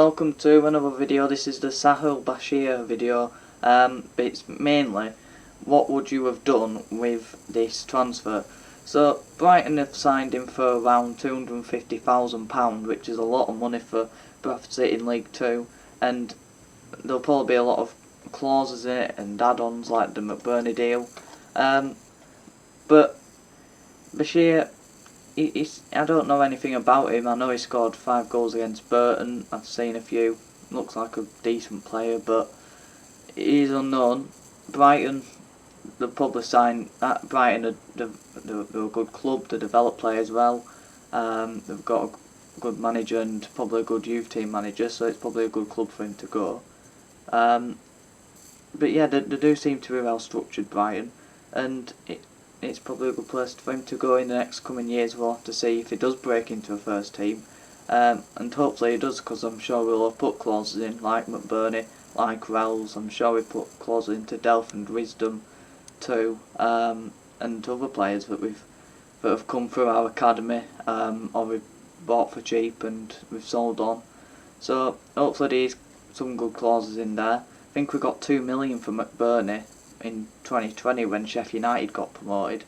welcome to another video. This is the Sahir Bashir video. It's mainly what would you have done with this transfer. So Brighton have signed him for around £250,000, which is a lot of money for Bradford City in League 2, and there'll probably be a lot of clauses in it and add-ons like the McBurney deal. But Bashir, I don't know anything about him. I know he scored 5 goals against Brighton. I've seen a few. Looks like a decent player, but he's unknown. Brighton, they'll probably sign. Brighton, they're a good club. They develop players well. They've got a good manager and probably a good youth team manager, so it's probably a good club for him to go. But yeah, they do seem to be well structured, Brighton, and it's probably a good place for him to go in the next coming years. We'll have to see if he does break into a first team, and hopefully he does, because I'm sure we'll have put clauses in like McBurney, like Wells. I'm sure we put clauses into Delph and Wisdom too, and other players that have come through our academy, or we've bought for cheap and we've sold on. So hopefully there's some good clauses in there. I think we got £2 million for McBurney in 2020 when Sheffield United got promoted,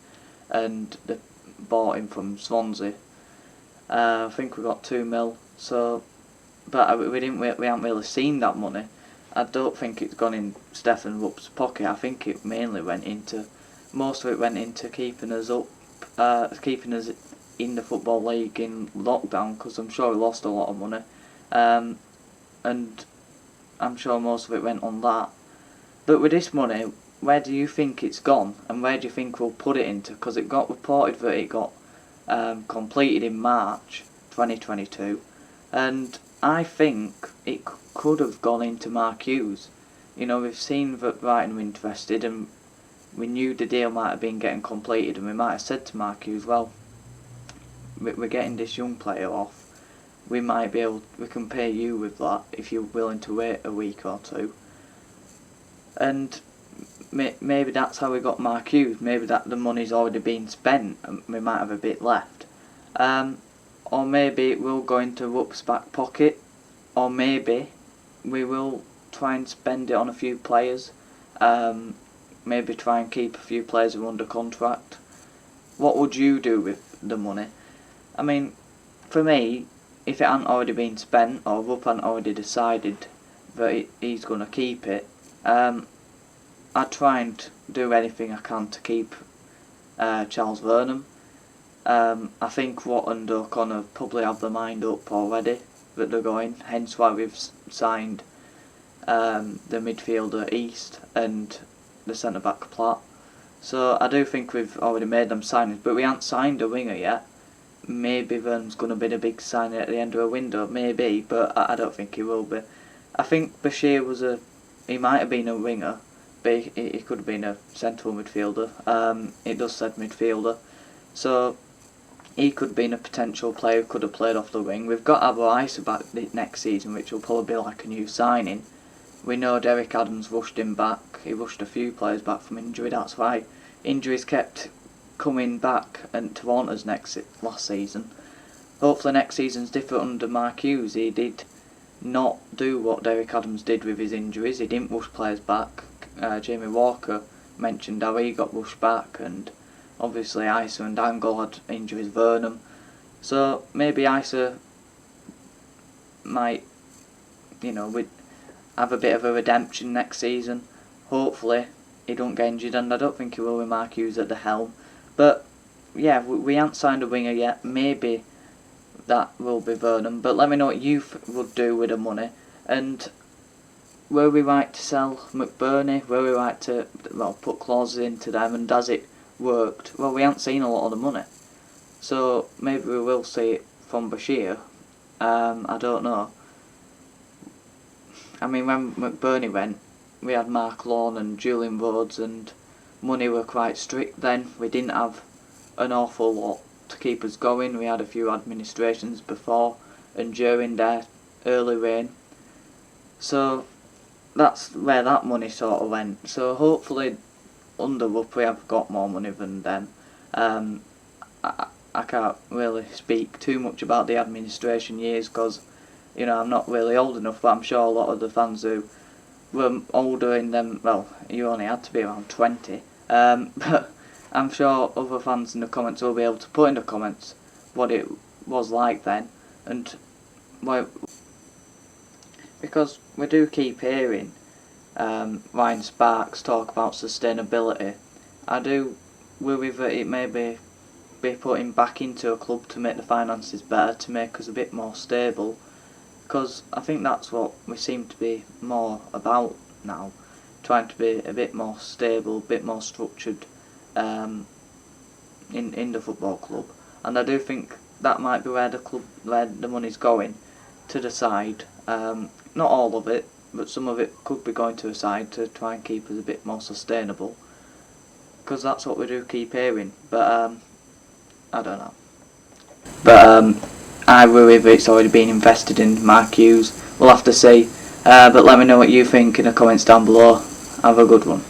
and they bought him from Swansea. I think we got 2 mil. So, but we haven't really seen that money. I don't think it's gone in Stefan Rupp's pocket. I think it mainly went into, most of it went into keeping us up, keeping us in the Football League in lockdown, because I'm sure we lost a lot of money, and I'm sure most of it went on that. But with this money, where do you think it's gone, and where do you think we'll put it into? Because it got reported that it got completed in March 2022, and I think it could have gone into Mark Hughes. You know, we've seen that Brighton were interested, and we knew the deal might have been getting completed, and we might have said to Mark Hughes, well, we're getting this young player off. We can pay you with that if you're willing to wait a week or two. And maybe that's how we got Mark Hughes. Maybe that the money's already been spent and we might have a bit left. Or maybe it will go into Rupp's back pocket. Or maybe we will try and spend it on a few players. Maybe try and keep a few players who are under contract. What would you do with the money? I mean, for me, if it hadn't already been spent, or Rupp hadn't already decided that he's going to keep it, I'd try and do anything I can to keep Charles Vernon. I think Watt and O'Connor probably have their mind up already that they're going, hence why we've signed the midfielder East and the centre-back Platt. So I do think we've already made them signings, but we haven't signed a winger yet. Maybe Vernon's going to be the big signing at the end of a window, maybe, but I don't think he will be. I think Bashir he might have been a winger, but he could have been a central midfielder. It does said midfielder, so he could have been a potential player who could have played off the wing. We've got Abo Isa back next season, which will probably be like a new signing. We know Derek Adams rushed him back. He rushed a few players back from injury. That's why injuries kept coming back and to haunt us last season. Hopefully next season's different under Mark Hughes. He did not do what Derek Adams did with his injuries. He didn't rush players back. Jamie Walker mentioned how he got rushed back, and obviously Isa and Angle had injuries, Vernon. So maybe Isa might, have a bit of a redemption next season. Hopefully he don't get injured, and I don't think he will with Mark Hughes at the helm. But yeah, we haven't signed a winger yet. Maybe that will be Vernon. But let me know what you would do with the money. And were we right to sell McBurney? Were we right to put clauses into them? And has it worked? Well, we haven't seen a lot of the money, so maybe we will see it from Bashir. I don't know. I mean, when McBurney went, we had Mark Lawn and Julian Rhodes, and money were quite strict then. We didn't have an awful lot to keep us going. We had a few administrations before and during their early reign. So that's where that money sort of went. So hopefully under Rupp we have got more money than them. I can't really speak too much about the administration years, because You know, I'm not really old enough, but I'm sure a lot of the fans who were older in them, well, you only had to be around 20, but I'm sure other fans in the comments will be able to put in the comments what it was like then, and why, because we do keep hearing Ryan Sparks talk about sustainability. I do worry that it may be putting back into a club to make the finances better, to make us a bit more stable, because I think that's what we seem to be more about now, trying to be a bit more stable, a bit more structured in the football club, and I do think that might be where the money's going, to the side. Not all of it, but some of it could be going to a side to try and keep us a bit more sustainable, because that's what we do keep hearing. But I don't know. But I worry if it's already been invested in Mark Hughes. We'll have to see. But let me know what you think in the comments down below. Have a good one.